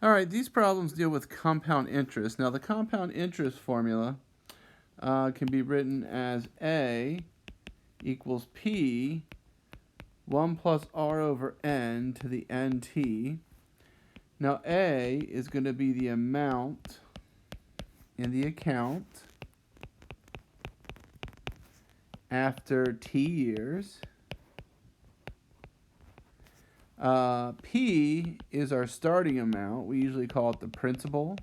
All right, these problems deal with compound interest. Now, the compound interest formula can be written as A equals P 1 plus R over N to the NT. Now, A is going to be the amount in the account after T years. P is our starting amount. We usually call it the principal,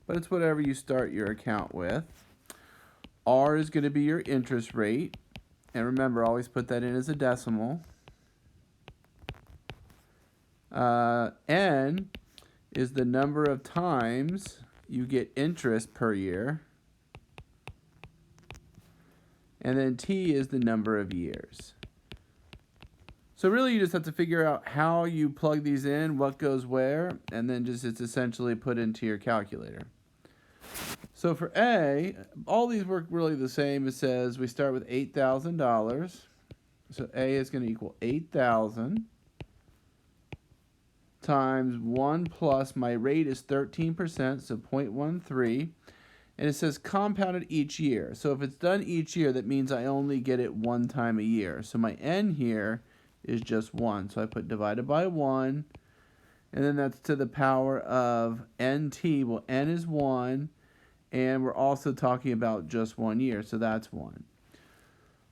but it's whatever you start your account with. R is going to be your interest rate. And remember, always put that in as a decimal. N is the number of times you get interest per year. And then T is the number of years. So really you just have to figure out how you plug these in, what goes where, and then just it's essentially put into your calculator. So for A, all these work really the same. It says we start with $8,000. So A is going to equal 8,000 times 1 plus my rate is 13%, so 0.13. And it says compounded each year. So if it's done each year, that means I only get it one time a year. So my N here is just 1. So I put divided by 1. And then that's to the power of NT. Well, N is 1. And we're also talking about just 1 year. So that's 1.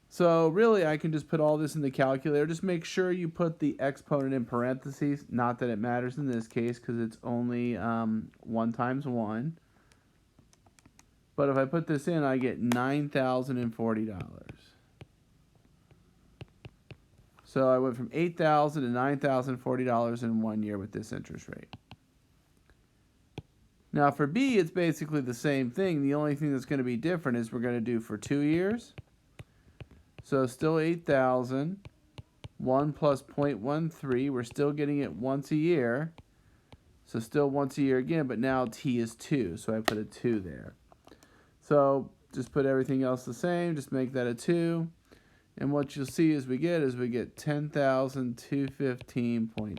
So really, I can just put all this in the calculator. Just make sure you put the exponent in parentheses. Not that it matters in this case because it's only 1 times 1. But if I put this in, I get $9,040. So I went from $8,000 to $9,040 in 1 year with this interest rate. Now for B, it's basically the same thing. The only thing that's going to be different is we're going to do for 2 years. So still 8,000. 1 plus 0.13. We're still getting it once a year. So still once a year again, but now T is 2. So I put a 2 there. So just put everything else the same, just make that a 2. And what you'll see is we get 10,215.2.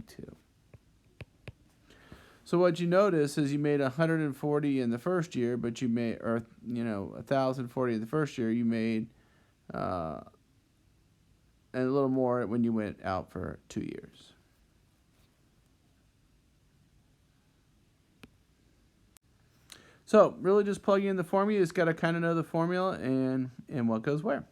So what you notice is you made 140 in the first year, but you made, 1,040 in the first year, you made and a little more when you went out for 2 years. So really just plugging in the formula. You just got to kind of know the formula and what goes where.